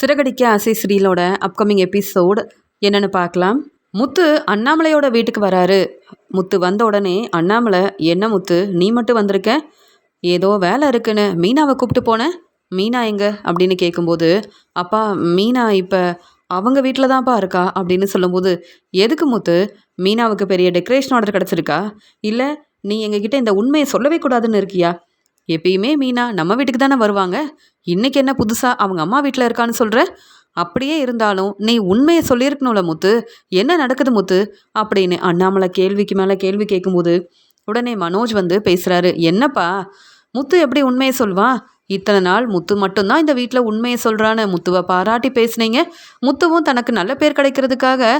சிறகடிக்க ஆசை சீரியலோட upcoming episode என்னன்னு பார்க்கலாம். முத்து அண்ணாமலையோட வீட்டுக்கு வராரு. முத்து வந்த உடனே அண்ணாமலை, என்ன முத்து நீ மட்டும் வந்திருக்க? ஏதோ வேலை இருக்குன்னு மீனாவை கூப்பிட்டு போனேன். மீனா எங்க அப்படின்னு கேட்கும்போது, அப்பா மீனா இப்போ அவங்க வீட்டில் தான்ப்பா இருக்கா அப்படின்னு சொல்லும்போது, எதுக்கு முத்து? மீனாவுக்கு பெரிய டெக்கரேஷன் ஆர்டர் கிடச்சிருக்கா? இல்லை நீ எங்ககிட்ட இந்த உண்மையை சொல்லவே கூடாதுன்னு இருக்கியா? எப்பயுமே மீனா நம்ம வீட்டுக்கு தானே வருவாங்க. இன்னைக்கு என்ன புதுசா அவங்க அம்மா வீட்டில் இருக்கான்னு சொல்ற? அப்படியே இருந்தாலும் நீ உண்மையை சொல்லியிருக்கணும்ல முத்து. என்ன நடக்குது முத்து அப்படின்னு அண்ணாமலை கேள்விக்கு மேலே கேள்வி கேட்கும்போது, உடனே மனோஜ் வந்து பேசுறாரு. என்னப்பா முத்து எப்படி உண்மையை சொல்வான்? இத்தனை நாள் முத்து மட்டும்தான் இந்த வீட்டில் உண்மையை சொல்கிறான்னு முத்துவை பாராட்டி பேசுனீங்க. முத்துவும் தனக்கு நல்ல பேர் கிடைக்கிறதுக்காக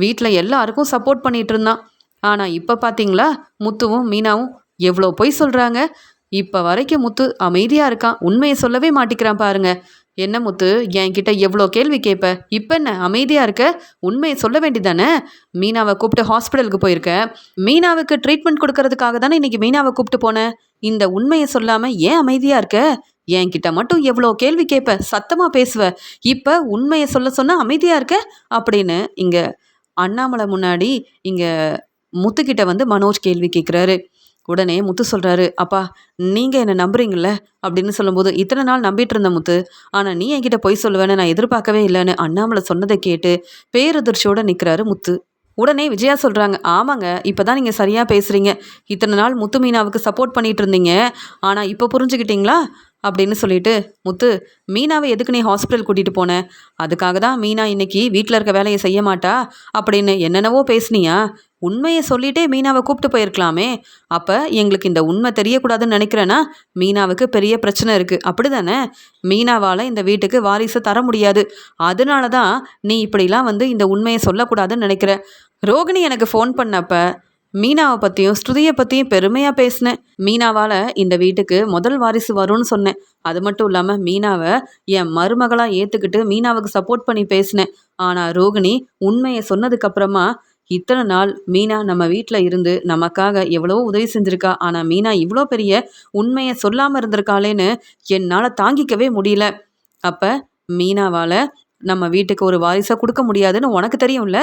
வீட்டில் எல்லாருக்கும் சப்போர்ட் பண்ணிட்டு இருந்தான். ஆனால் இப்போ பார்த்தீங்களா, முத்துவும் மீனாவும் எவ்வளோ பொய் சொல்கிறாங்க. இப்போ வரைக்கும் முத்து அமைதியாக இருக்கான், உண்மையை சொல்லவே மாட்டிக்கிறான் பாருங்க. என்ன முத்து என்கிட்ட எவ்வளோ கேள்வி கேட்ப, இப்போ என்ன அமைதியாக இருக்க? உண்மையை சொல்ல வேண்டியதானே? மீனாவை கூப்பிட்டு ஹாஸ்பிட்டலுக்கு போயிருக்க. மீனாவுக்கு ட்ரீட்மெண்ட் கொடுக்கறதுக்காக தானே இன்னைக்கு மீனாவை கூப்பிட்டு போனேன். இந்த உண்மையை சொல்லாமல் ஏன் அமைதியாக இருக்க? என்கிட்ட மட்டும் எவ்வளோ கேள்வி கேட்ப, சத்தமாக பேசுவ. இப்போ உண்மையை சொல்ல சொன்னால் அமைதியாக இருக்க அப்படின்னு இங்கே அண்ணாமலை முன்னாடி இங்கே முத்துக்கிட்ட வந்து மனோஜ் கேள்வி கேட்குறாரு. உடனே முத்து சொல்கிறாரு, அப்பா நீங்கள் என்னை நம்புறீங்கள அப்படின்னு சொல்லும்போது, இத்தனை நாள் நம்பிட்டு இருந்த முத்து, ஆனால் நீ என்கிட்ட பொய் சொல்லுவேன்னு நான் எதிர்பார்க்கவே இல்லைன்னு அண்ணாமலை சொன்னதை கேட்டு பேரதிர்ச்சியோடு நிற்கிறாரு முத்து. உடனே விஜயா சொல்கிறாங்க, ஆமாங்க இப்போ தான் நீங்கள் சரியாக பேசுகிறீங்க. இத்தனை நாள் முத்து மீனாவுக்கு சப்போர்ட் பண்ணிட்டு இருந்தீங்க, ஆனால் இப்போ புரிஞ்சுக்கிட்டீங்களா அப்படின்னு சொல்லிட்டு, முத்து மீனாவை எதுக்கு நீ ஹாஸ்பிட்டல் கூட்டிகிட்டு போனேன்? அதுக்காக தான் மீனா இன்னைக்கு வீட்டில் இருக்க வேலையை செய்ய மாட்டா அப்படின்னு என்னென்னவோ பேசுனியா? உண்மையை சொல்லிட்டே மீனாவை கூப்பிட்டு போயிருக்கலாமே. அப்போ எங்களுக்கு இந்த உண்மை தெரியக்கூடாதுன்னு நினைக்கிறேன்னா, மீனாவுக்கு பெரிய பிரச்சனை இருக்குது அப்படி தானே? மீனாவால் இந்த வீட்டுக்கு வாரிசு தர முடியாது. அதனால தான் நீ இப்படிலாம் வந்து இந்த உண்மையை சொல்லக்கூடாதுன்னு நினைக்கிற. ரோகிணி எனக்கு ஃபோன் பண்ணப்ப மீனாவை பற்றியும் ஸ்ருதியை பற்றியும் பெருமையாக பேசினேன். மீனாவால் இந்த வீட்டுக்கு முதல் வாரிசு வரும்னு சொன்னேன். அது மட்டும் இல்லாமல் மீனாவை என் மருமகளாக ஏற்றுக்கிட்டு மீனாவுக்கு சப்போர்ட் பண்ணி பேசினேன். ஆனால் ரோகிணி உண்மையை சொன்னதுக்கப்புறமா, இத்தனை நாள் மீனா நம்ம வீட்டில் இருந்து நமக்காக எவ்வளவோ உதவி செஞ்சுருக்கா, ஆனால் மீனா இவ்வளோ பெரிய உண்மையை சொல்லாமல் இருந்திருக்காளேன்னு என்னால் தாங்கிக்கவே முடியல. அப்போ மீனாவால் நம்ம வீட்டுக்கு ஒரு வாரிசாக கொடுக்க முடியாதுன்னு உனக்கு தெரியும்ல.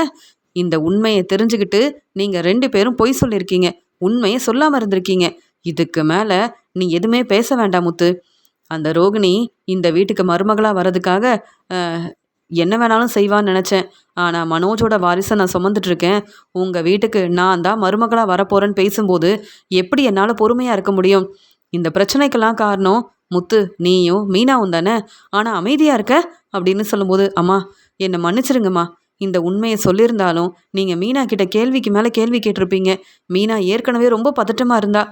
இந்த உண்மையை தெரிஞ்சுக்கிட்டு நீங்கள் 2 பேரும் பொய் சொல்லியிருக்கீங்க, உண்மையை சொல்லாமல் இருந்திருக்கீங்க. இதுக்கு மேலே நீ எதுவுமே பேச வேண்டாம் முத்து. அந்த ரோகிணி இந்த வீட்டுக்கு மருமகளாக வர்றதுக்காக என்ன வேணாலும் செய்வான்னு நினச்சேன். ஆனால் மனோஜோட வாரிசை நான் சுமந்துட்டு இருக்கேன். உங்கள் வீட்டுக்கு நான் தான் மருமகளாக வரப்போகிறேன்னு பேசும்போது எப்படி என்னால் பொறுமையாக இருக்க முடியும்? இந்த பிரச்சனைக்கெல்லாம் காரணம் முத்து நீயும் மீனாவும் தானே. ஆனால் அமைதியாக இருக்க அப்படின்னு சொல்லும்போது, அம்மா என்னை மன்னிச்சிருங்கம்மா. இந்த உண்மையை சொல்லியிருந்தாலும் நீங்கள் மீனா கிட்ட கேள்விக்கு மேலே கேள்வி கேட்டிருப்பீங்க. மீனா ஏற்கனவே ரொம்ப பதட்டமாக இருந்தா.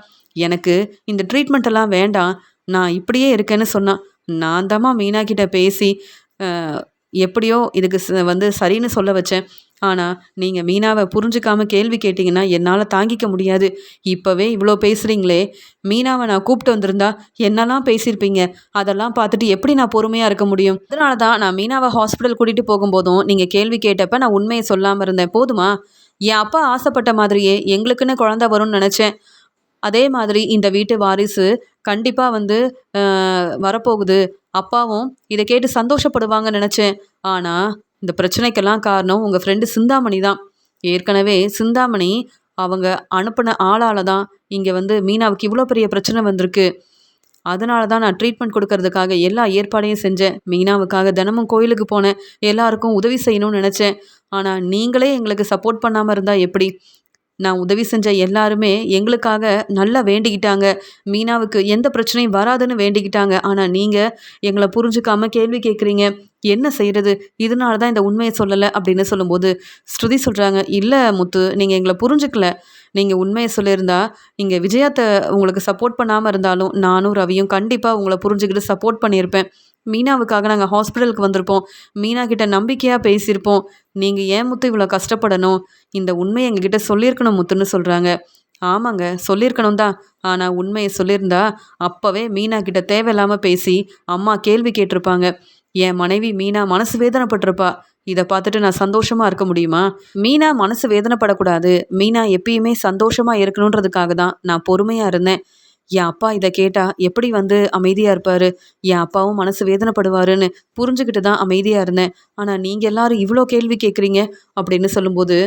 எனக்கு இந்த ட்ரீட்மெண்ட் எல்லாம் வேண்டாம், நான் இப்படியே இருக்கேன்னு சொன்னான். நான் தாம்மா மீனா கிட்ட பேசி எப்படியோ இதுக்கு வந்து சரின்னு சொல்ல வச்சேன். ஆனால் நீங்கள் மீனாவை புரிஞ்சுக்காமல் கேள்வி கேட்டிங்கன்னா என்னால் தாங்கிக்க முடியாது. இப்போவே இவ்வளோ பேசுகிறீங்களே, மீனாவை நான் கூப்பிட்டு வந்திருந்தா என்னெல்லாம் பேசியிருப்பீங்க. அதெல்லாம் பார்த்துட்டு எப்படி நான் பொறுமையாக இருக்க முடியும்? அதனால தான் நான் மீனாவை ஹாஸ்பிட்டல் கூட்டிகிட்டு போகும்போதும் நீங்கள் கேள்வி கேட்டப்ப நான் உண்மையை சொல்லாமல் இருந்தேன். போதுமா? என் அப்பா ஆசைப்பட்ட மாதிரியே எங்களுக்குன்னு குழந்தை வரும்னு நினச்சேன். அதே மாதிரி இந்த வீட்டு வாரிசு கண்டிப்பாக வந்து வரப்போகுது. அப்பாவும் இதை கேட்டு சந்தோஷப்படுவாங்கன்னு நினச்சேன். ஆனால் இந்த பிரச்சனைக்கெல்லாம் காரணம் உங்கள் ஃப்ரெண்டு சிந்தாமணி தான். ஏற்கனவே சிந்தாமணி அவங்க அனுப்பின ஆளால் தான் இங்கே வந்து மீனாவுக்கு இவ்வளோ பெரிய பிரச்சனை வந்திருக்கு. அதனால தான் நான் ட்ரீட்மெண்ட் கொடுக்கறதுக்காக எல்லா ஏற்பாடையும் செஞ்சேன். மீனாவுக்காக தினமும் கோயிலுக்கு போனேன். எல்லாருக்கும் உதவி செய்யணும்னு நினச்சேன். ஆனால் நீங்களே எங்களுக்கு சப்போர்ட் பண்ணாமல் இருந்தால் எப்படி? நான் உதவி செஞ்ச எல்லாருமே எங்களுக்காக நல்லா வேண்டிக்கிட்டாங்க. மீனாவுக்கு எந்த பிரச்சனையும் வராதுன்னு வேண்டிக்கிட்டாங்க. ஆனால் நீங்கள் எங்களை புரிஞ்சுக்காமல் கேள்வி கேட்குறீங்க. என்ன செய்கிறது? இதனால தான் இந்த உண்மையை சொல்லலை அப்படின்னு சொல்லும்போது, ஸ்ருதி சொல்கிறாங்க, இல்லை முத்து நீங்கள் எங்களை புரிஞ்சுக்கல. நீங்கள் உண்மையை சொல்லியிருந்தா இங்கே விஜயாத்தை உங்களுக்கு சப்போர்ட் பண்ணாமல் இருந்தாலும் நானும் ரவியும் கண்டிப்பாக உங்களை புரிஞ்சுக்கிட்டு சப்போர்ட் பண்ணியிருப்பேன். மீனாவுக்காக நாங்கள் ஹாஸ்பிட்டலுக்கு வந்திருப்போம். மீனா கிட்ட நம்பிக்கையாக பேசியிருப்போம். நீங்கள் ஏன் முத்து இவ்வளோ கஷ்டப்படணும்? இந்த உண்மையை எங்ககிட்ட சொல்லியிருக்கணும் முத்துன்னு சொல்கிறாங்க. ஆமாங்க சொல்லியிருக்கணும் தான். ஆனால் உண்மையை சொல்லியிருந்தா அப்போவே மீனா கிட்ட தேவையில்லாமல் பேசி அம்மா கேள்வி கேட்டிருப்பாங்க. என் மனைவி மீனா மனசு வேதனைப்பட்டிருப்பா. இதை பார்த்துட்டு நான் சந்தோஷமாக இருக்க முடியுமா? மீனா மனசு வேதனைப்படக்கூடாது, மீனா எப்பயுமே சந்தோஷமாக இருக்கணுன்றதுக்காக தான் நான் பொறுமையாக இருந்தேன். என் அப்பா இதை கேட்டா எப்படி வந்து அமைதியாக இருப்பார், என் அப்பாவும் மனசு வேதனைப்படுவாருன்னு புரிஞ்சுக்கிட்டு தான் அமைதியாக இருந்தேன். ஆனால் நீங்கள் எல்லாரும் இவ்வளோ கேள்வி கேட்குறீங்க அப்படின்னு சொல்லும்போது,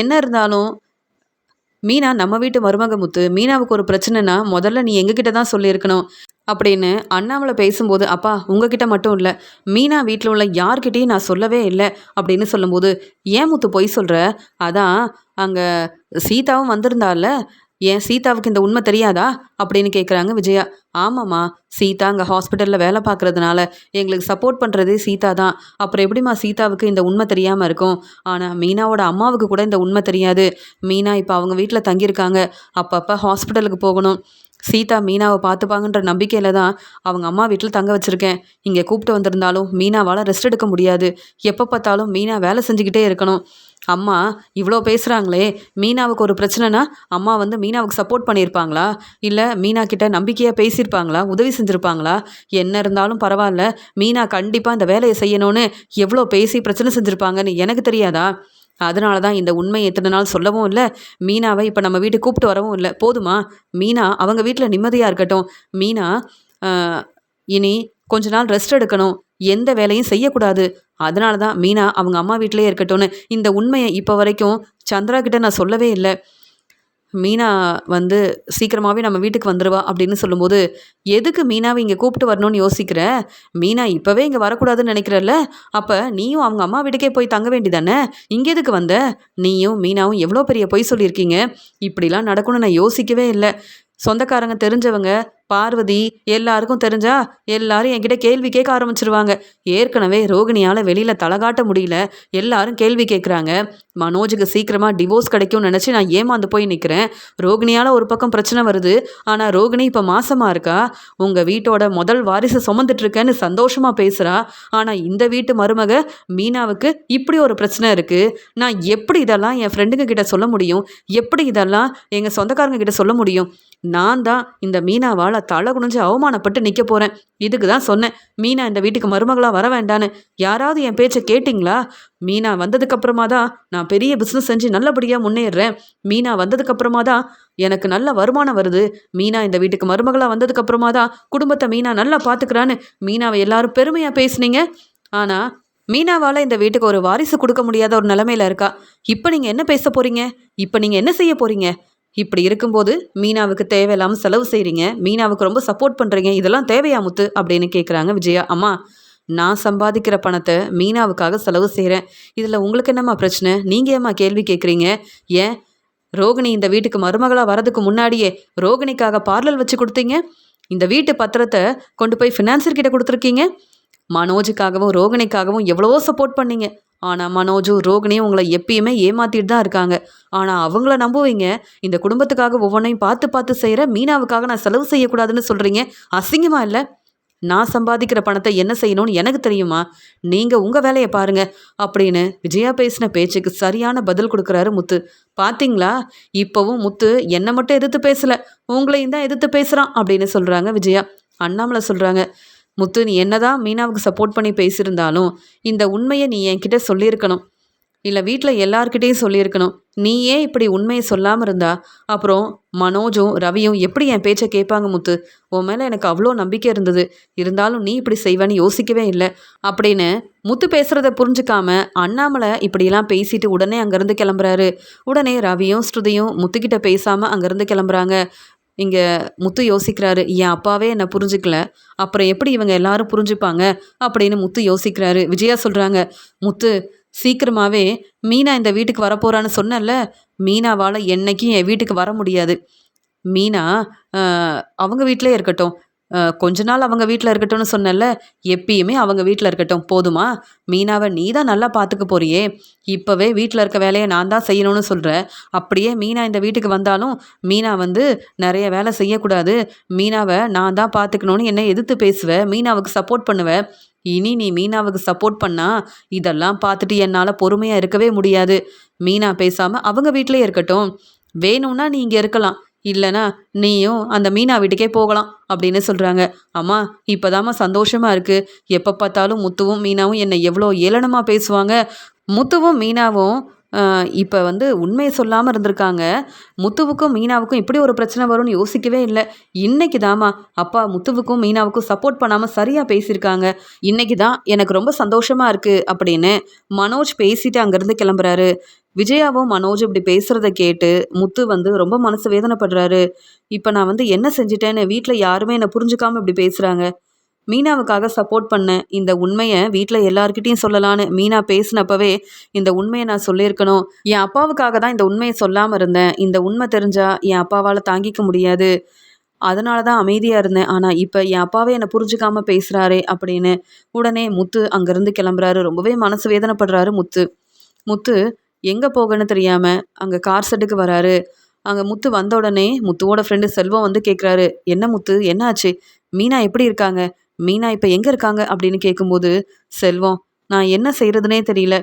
என்ன இருந்தாலும் மீனா நம்ம வீட்டு மருமக முத்து. மீனாவுக்கு ஒரு பிரச்சனைனா முதல்ல நீ எங்ககிட்ட தான் சொல்லியிருக்கணும் அப்படின்னு அண்ணாமலை பேசும்போது, அப்பா உங்ககிட்ட மட்டும் இல்லை, மீனா வீட்டில் உள்ள யார்கிட்டையும் நான் சொல்லவே இல்லை அப்படின்னு சொல்லும்போது, ஏன் முத்து பொய் சொல்கிற? அதான் அங்கே சீதாவும் வந்திருந்தால, ஏன் சீதாவுக்கு இந்த உண்மை தெரியாதா அப்படின்னு கேட்குறாங்க விஜயா. ஆமாம்மா, சீதா அங்கே ஹாஸ்பிட்டலில் வேலை பார்க்குறதுனால எங்களுக்கு சப்போர்ட் பண்ணுறதே சீதா தான். அப்புறம் எப்படிம்மா சீதாவுக்கு இந்த உண்மை தெரியாமல் இருக்கும்? ஆனால் மீனாவோட அம்மாவுக்கு கூட இந்த உண்மை தெரியாது. மீனா இப்போ அவங்க வீட்டில் தங்கியிருக்காங்க, அப்பப்போ ஹாஸ்பிட்டலுக்கு போகணும். சீதா மீனாவை பார்த்துப்பாங்கன்ற நம்பிக்கையில் தான் அவங்க அம்மா வீட்டில் தங்க வச்சுருக்கேன். இங்கே கூப்பிட்டு வந்திருந்தாலும் மீனாவால் ரெஸ்ட் எடுக்க முடியாது. எப்போ பார்த்தாலும் மீனா வேலை செஞ்சுக்கிட்டே இருக்கணும். அம்மா இவ்வளோ பேசுகிறாங்களே, மீனாவுக்கு ஒரு பிரச்சனைனா அம்மா வந்து மீனாவுக்கு சப்போர்ட் பண்ணியிருப்பாங்களா? இல்லை மீனா கிட்ட நம்பிக்கையாக பேசியிருப்பாங்களா? உதவி செஞ்சுருப்பாங்களா? என்ன இருந்தாலும் பரவாயில்ல, மீனா கண்டிப்பாக இந்த வேலையை செய்யணும்னு எவ்வளோ பேசி பிரச்சனை செஞ்சுருப்பாங்கன்னு எனக்கு தெரியாதா? அதனால தான் இந்த உண்மையை எத்தனை நாள் சொல்லவும் இல்லை, மீனாவை இப்போ நம்ம வீட்டுக்கு கூப்பிட்டு வரவும் இல்லை. போதுமா? மீனா அவங்க வீட்டில் நிம்மதியாக இருக்கட்டும். மீனா இனி கொஞ்ச நாள் ரெஸ்ட் எடுக்கணும், எந்த வேலையும் செய்யக்கூடாது. அதனால தான் மீனா அவங்க அம்மா வீட்டிலேயே இருக்கட்டும்னு இந்த உண்மையை இப்போ வரைக்கும் சந்திரா கிட்ட நான் சொல்லவே இல்லை. மீனா வந்து சீக்கிரமாகவே நம்ம வீட்டுக்கு வந்துடுவா அப்படின்னு சொல்லும்போது, எதுக்கு மீனாவை இங்கே கூப்பிட்டு வரணும்னு யோசிக்கிற? மீனா இப்போவே இங்கே வரக்கூடாதுன்னு நினைக்கிறல்ல, அப்போ நீயும் அவங்க அம்மா வீட்டுக்கே போய் தங்க வேண்டிதானே? இங்கே எதுக்கு வந்த? நீயும் மீனாவும் எவ்வளோ பெரிய பொய் சொல்லியிருக்கீங்க. இப்படிலாம் நடக்கும்னு நான் யோசிக்கவே இல்லை. சொந்தக்காரங்க தெரிஞ்சவங்க பார்வதி எல்லாருக்கும் தெரிஞ்சா எல்லாரும் என்கிட்ட கேள்வி கேட்க ஆரம்பிச்சிருவாங்க. ஏற்கனவே ரோகிணியால் வெளியில் தலகாட்ட முடியல, எல்லாரும் கேள்வி கேட்குறாங்க. மனோஜுக்கு சீக்கிரமாக டிவோர்ஸ் கிடைக்கும்னு நினச்சி நான் ஏமாந்து போய் நிற்கிறேன். ரோகிணியால் ஒரு பக்கம் பிரச்சனை வருது, ஆனால் ரோகிணி இப்போ மாசமாக இருக்கா. உங்கள் வீட்டோட முதல் வாரிசு சுமந்துட்டுருக்கேன்னு சந்தோஷமாக பேசுகிறா. ஆனால் இந்த வீட்டு மருமக மீனாவுக்கு இப்படி ஒரு பிரச்சனை இருக்குது. நான் எப்படி இதெல்லாம் என் ஃப்ரெண்டுங்க கிட்ட சொல்ல முடியும்? எப்படி இதெல்லாம் எங்கள் சொந்தக்காரங்க கிட்ட சொல்ல முடியும்? நான் தான் இந்த மீனாவால் தலை குனிஞ்சு அவமானப்பட்டு நிற்க போகிறேன். இதுக்கு தான் சொன்னேன், மீனா இந்த வீட்டுக்கு மருமகளாக வர வேண்டான்னு. யாராவது என் பேச்சை கேட்டிங்களா? மீனா வந்ததுக்கப்புறமா தான் நான் பெரிய பிஸ்னஸ் செஞ்சு நல்லபடியாக முன்னேறுறேன். மீனா வந்ததுக்கப்புறமா தான் எனக்கு நல்ல வருமானம் வருது. மீனா இந்த வீட்டுக்கு மருமகளாக வந்ததுக்கப்புறமா தான் குடும்பத்தை மீனா நல்லா பார்த்துக்கிறான்னு மீனாவை எல்லாரும் பெருமையாக பேசுனீங்க. ஆனால் மீனாவால் இந்த வீட்டுக்கு ஒரு வாரிசு கொடுக்க முடியாத ஒரு நிலமையில இருக்கா. இப்போ நீங்கள் என்ன பேச போகிறீங்க? இப்போ நீங்கள் என்ன செய்ய போகிறீங்க? இப்படி இருக்கும்போது மீனாவுக்கு தேவையில்லாமல் செலவு செய்கிறீங்க, மீனாவுக்கு ரொம்ப சப்போர்ட் பண்ணுறீங்க, இதெல்லாம் தேவையா முத்து அப்படின்னு கேட்குறாங்க விஜயா. அம்மா, நான் சம்பாதிக்கிற பணத்தை மீனாவுக்காக செலவு செய்கிறேன், இதில் உங்களுக்கு என்னம்மா பிரச்சனை? நீங்கள் ஏம்மா கேள்வி கேட்குறீங்க? ஏன் ரோகிணி இந்த வீட்டுக்கு மருமகளாக வரதுக்கு முன்னாடியே ரோகிணிக்காக பார்லர் வச்சு கொடுத்தீங்க, இந்த வீட்டு பத்திரத்தை கொண்டு போய் ஃபினான்சர்கிட்ட கொடுத்துருக்கீங்க, மனோஜுக்காகவும் ரோகிணிக்காகவும் எவ்வளவோ சப்போர்ட் பண்ணீங்க. ஆனால் மனோஜும் ரோகிணியும் உங்களை எப்பயுமே ஏமாத்திட்டு தான் இருக்காங்க. ஆனால் அவங்கள நம்புவீங்க. இந்த குடும்பத்துக்காக ஒவ்வொன்றையும் பார்த்து பார்த்து செய்கிற மீனாவுக்காக நான் செலவு செய்யக்கூடாதுன்னு சொல்கிறீங்க. அசிங்கமாக இல்லை? நான் சம்பாதிக்கிற பணத்தை என்ன செய்யணும்னு எனக்கு தெரியுமா? நீங்கள் உங்கள் வேலையை பாருங்க அப்படின்னு விஜயா பேசின பேச்சுக்கு சரியான பதில் கொடுக்குறாரு முத்து. பார்த்தீங்களா, இப்போவும் முத்து என்னை மட்டும் எதிர்த்து பேசலை, உங்களையும் தான் எதிர்த்து பேசுகிறான் அப்படின்னு சொல்கிறாங்க விஜயா. அண்ணாமலை சொல்கிறாங்க, முத்து நீ என்னதான் மீனாவுக்கு சப்போர்ட் பண்ணி பேசியிருந்தாலும் இந்த உண்மையை நீ என்கிட்ட சொல்லியிருக்கணும், இல்லை வீட்டில் எல்லார்கிட்டையும் சொல்லியிருக்கணும். நீ ஏன் இப்படி உண்மையை சொல்லாமல் இருந்தா அப்புறம் மனோஜும் ரவியும் எப்படி என் பேச்சை கேட்பாங்க முத்து? உன் மேலே எனக்கு அவ்வளோ நம்பிக்கை இருந்தது, இருந்தாலும் நீ இப்படி செய்வேன்னு யோசிக்கவே இல்லை அப்படின்னு முத்து பேசுகிறத புரிஞ்சுக்காம அண்ணாமலை இப்படியெல்லாம் பேசிட்டு உடனே அங்கேருந்து கிளம்புறாரு. உடனே ரவியும் ஸ்ருதியும் முத்துக்கிட்ட பேசாமல் அங்கேருந்து கிளம்புறாங்க. இங்கே முத்து யோசிக்கிறாரு, என் அப்பாவே என்னை புரிஞ்சுக்கல, அப்புறம் எப்படி இவங்க எல்லாரும் புரிஞ்சுப்பாங்க அப்படின்னு முத்து யோசிக்கிறாரு. விஜயா சொல்கிறாங்க, முத்து சீக்கிரமாகவே மீனா இந்த வீட்டுக்கு வரப்போகிறான்னு சொன்னல, மீனாவால் என்னைக்கும் என் வீட்டுக்கு வர முடியாது. மீனா அவங்க வீட்டிலே இருக்கட்டும், கொஞ்ச நாள் அவங்க வீட்டில் இருக்கட்டும்னு சொன்னல, எப்பயுமே அவங்க வீட்டில் இருக்கட்டும். போதுமா? மீனாவை நீ தான் நல்லா பார்த்துக்க போறியே, இப்போவே வீட்டில் இருக்க வேலையை நான் தான் செய்யணும்னு சொல்கிற. அப்படியே மீனா இந்த வீட்டுக்கு வந்தாலும் மீனா வந்து நிறைய வேலை செய்யக்கூடாது, மீனாவை நான் தான் பார்த்துக்கணும்னு என்னை எதிர்த்து பேசுவேன், மீனாவுக்கு சப்போர்ட் பண்ணுவேன். இனி நீ மீனாவுக்கு சப்போர்ட் பண்ணா இதெல்லாம் பார்த்துட்டு என்னால் பொறுமையாக இருக்கவே முடியாது. மீனா பேசாமல் அவங்க வீட்டிலே இருக்கட்டும், வேணும்னா நீ இங்கே இருக்கலாம், இல்லைனா நீயும் அந்த மீனா வீட்டுக்கே போகலாம் அப்படின்னு சொல்கிறாங்க. அம்மா இப்போதாம்மா சந்தோஷமாக இருக்குது, எப்போ பார்த்தாலும் முத்துவும் மீனாவும் என்னை எவ்வளோ ஏளனமாக பேசுவாங்க. முத்துவும் மீனாவும் இப்போ வந்து உண்மையை சொல்லாமல் இருந்திருக்காங்க. முத்துவுக்கும் மீனாவுக்கும் இப்படி ஒரு பிரச்சனை வரும்னு யோசிக்கவே இல்லை. இன்னைக்கு தாம்மா அப்பா முத்துவுக்கும் மீனாவுக்கும் சப்போர்ட் பண்ணாமல் சரியாக பேசியிருக்காங்க. இன்னைக்கு தான் எனக்கு ரொம்ப சந்தோஷமா இருக்கு அப்படின்னு மனோஜ் பேசிட்டு அங்கேருந்து கிளம்புறாரு. விஜயாவும் மனோஜ் இப்படி பேசுறத கேட்டு முத்து வந்து ரொம்ப மனசு வேதனைப்படுறாரு. இப்போ நான் வந்து என்ன செஞ்சிட்டேன்னு வீட்டில் யாருமே என்னை புரிஞ்சுக்காம இப்படி பேசுகிறாங்க. மீனாவுக்காக சப்போர்ட் பண்ணேன். இந்த உண்மையை வீட்டில் எல்லார்கிட்டயும் சொல்லலான்னு மீனா பேசினப்பவே இந்த உண்மையை நான் சொல்லியிருக்கணும். என் அப்பாவுக்காக தான் இந்த உண்மையை சொல்லாமல் இருந்தேன். இந்த உண்மை தெரிஞ்சா என் அப்பாவால் தாங்கிக்க முடியாது. அதனால தான் அமைதியாக இருந்தேன். ஆனால் இப்போ என் அப்பாவே என்னை புரிஞ்சுக்காம பேசுகிறாரே அப்படின்னு உடனே முத்து அங்கேருந்து கிளம்புறாரு. ரொம்பவே மனசு வேதனைப்படுறாரு முத்து. முத்து எங்கே போகன்னு தெரியாமல் அங்கே கார் ஷெட்டுக்கு வராரு. அங்கே முத்து வந்த உடனே முத்துவோட ஃப்ரெண்டு செல்வம் வந்து கேட்குறாரு, என்ன முத்து என்னாச்சு? மீனா எப்படி இருக்காங்க? மீனா இப்போ எங்கே இருக்காங்க அப்படின்னு கேட்கும்போது, செல்வம் நான் என்ன செய்கிறதுனே தெரியல.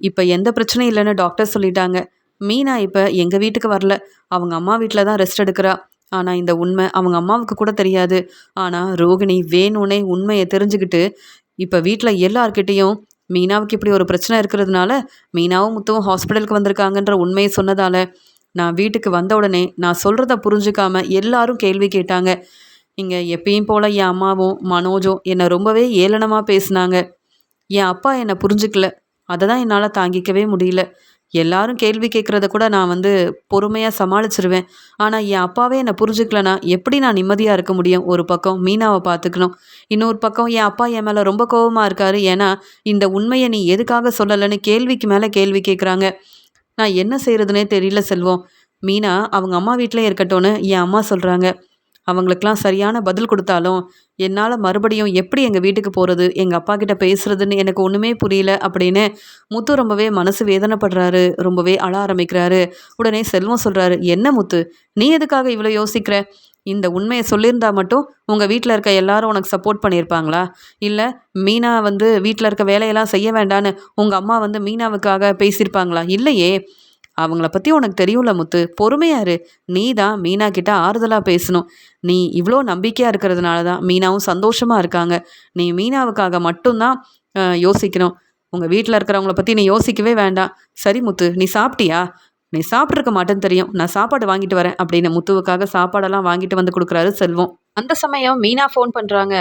இப்போ எந்த பிரச்சனையும் இல்லைன்னு டாக்டர் சொல்லிட்டாங்க. மீனா இப்போ எங்கள் வீட்டுக்கு வரல. அவங்க அம்மா வீட்டில் தான் ரெஸ்ட் எடுக்கிறா. ஆனால் இந்த உண்மை அவங்க அம்மாவுக்கு கூட தெரியாது. ஆனால் ரோகிணி வேணும்னே உண்மையை தெரிஞ்சுக்கிட்டு இப்போ வீட்டில் எல்லார்கிட்டேயும் மீனாவுக்கு இப்படி ஒரு பிரச்சனை இருக்கிறதுனால மீனாவும் முத்துவும் ஹாஸ்பிட்டலுக்கு வந்திருக்காங்கன்ற உண்மையை சொன்னதால நான் வீட்டுக்கு வந்த உடனே நான் சொல்கிறத புரிஞ்சுக்காம எல்லாரும் கேள்வி கேட்டாங்க. இங்கே எப்பயும் போல் என் அம்மாவும் மனோஜும் என்னை ரொம்பவே ஏளனமாக பேசினாங்க. என் அப்பா என்னை புரிஞ்சுக்கல. அதை தான் என்னால் தாங்கிக்கவே முடியல. எல்லாரும் கேள்வி கேட்குறத கூட நான் வந்து பொறுமையாக சமாளிச்சிருவேன். ஆனால் என் அப்பாவே என்னை புரிஞ்சுக்கலனா எப்படி நான் நிம்மதியாக இருக்க முடியும்? ஒரு பக்கம் மீனாவை பார்த்துக்கணும், இன்னொரு பக்கம் என் அப்பா என் மேலே ரொம்ப கோபமாக இருக்காரு. ஏன்னா இந்த உண்மையை நீ எதுக்காக சொல்லலைன்னு கேள்விக்கு மேலே கேள்வி கேட்குறாங்க. நான் என்ன செய்கிறதுனே தெரியல செல்வம். மீனா அவங்க அம்மா வீட்டிலே இருக்கட்டும்னு என் அம்மா சொல்கிறாங்க. அவங்களுக்கெல்லாம் சரியான பதில் கொடுத்தாலும் என்னால் மறுபடியும் எப்படி எங்கள் வீட்டுக்கு போகிறது, எங்கள் அப்பா கிட்ட பேசுறதுன்னு எனக்கு ஒன்றுமே புரியல அப்படின்னு முத்து ரொம்பவே மனசு வேதனைப்படுறாரு. ரொம்பவே அழ ஆரம்பிக்கிறாரு. உடனே செல்வம் சொல்கிறாரு, என்ன முத்து நீ எதுக்காக இவ்வளோ யோசிக்கிற? இந்த உண்மையை சொல்லியிருந்தா மட்டும் உங்கள் வீட்டில் இருக்க எல்லாரும் உனக்கு சப்போர்ட் பண்ணியிருப்பாங்களா? இல்லை மீனா வந்து வீட்டில் இருக்க வேலையெல்லாம் செய்ய வேண்டான்னு உங்கள் அம்மா வந்து மீனாவுக்காக பேசியிருப்பாங்களா? இல்லையே. அவங்கள பற்றி உனக்கு தெரியும்ல முத்து, பொறுமையா இரு. நீ தான் மீனா கிட்ட ஆறுதலாக பேசணும். நீ இவ்வளோ நம்பிக்கையாக இருக்கிறதுனால தான் மீனாவும் சந்தோஷமாக இருக்காங்க. நீ மீனாவுக்காக மட்டும்தான் யோசிக்கணும். உங்கள் வீட்டில் இருக்கிறவங்கள பற்றி நீ யோசிக்கவே வேண்டாம். சரி முத்து, நீ சாப்பிட்டியா? நீ சாப்பிட்ருக்க மாட்டேன்னு தெரியும். நான் சாப்பாடு வாங்கிட்டு வரேன் அப்படின்னு முத்துவுக்காக சாப்பாடெல்லாம் வாங்கிட்டு வந்து கொடுக்குறாரு செல்வம். அந்த சமயம் மீனா ஃபோன் பண்ணுறாங்க.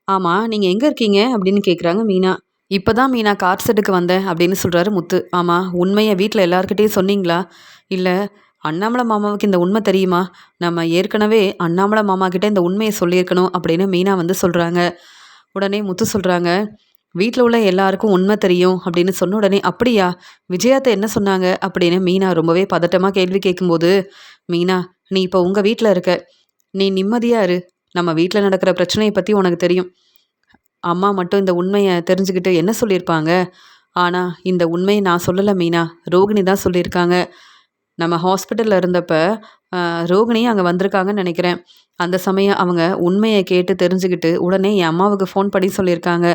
ஆமாம் நீங்கள் எங்கே இருக்கீங்க அப்படின்னு கேட்குறாங்க மீனா. இப்போ தான் மீனா கார் ஷெட்டுக்கு வந்தேன் அப்படின்னு சொல்கிறாரு முத்து. ஆமாம் உண்மையை வீட்டில் எல்லாருக்கிட்டேயும் சொன்னீங்களா? இல்லை அண்ணாமலை மாமாவுக்கு இந்த உண்மை தெரியுமா? நம்ம ஏற்கனவே அண்ணாமலை மாமா கிட்ட இந்த உண்மையை சொல்லியிருக்கணும் அப்படின்னு மீனா வந்து சொல்கிறாங்க. உடனே முத்து சொல்கிறாங்க, வீட்டில் உள்ள எல்லாருக்கும் உண்மை தெரியும் அப்படின்னு சொன்ன உடனே அப்படியா? விஜயாத்தை என்ன சொன்னாங்க அப்படின்னு மீனா ரொம்பவே பதட்டமாக கேள்வி கேட்கும்போது, மீனா நீ இப்போ உங்கள் வீட்டில் இருக்க, நீ நிம்மதியாக இரு. நம்ம வீட்டில் நடக்கிற பிரச்சனையை பற்றி உனக்கு தெரியும். அம்மா மட்டும் இந்த உண்மையை தெரிஞ்சுக்கிட்டு என்ன சொல்லியிருப்பாங்க? ஆனால் இந்த உண்மையை நான் சொல்லலை மீனா, ரோகிணி தான் சொல்லியிருக்காங்க. நம்ம ஹாஸ்பிட்டலில் இருந்தப்ப ரோகிணியும் அங்கே வந்திருக்காங்கன்னு நினைக்கிறேன். அந்த சமயம் அவங்க உண்மையை கேட்டு தெரிஞ்சுக்கிட்டு உடனே என் அம்மாவுக்கு ஃபோன் பண்ணி சொல்லியிருக்காங்க.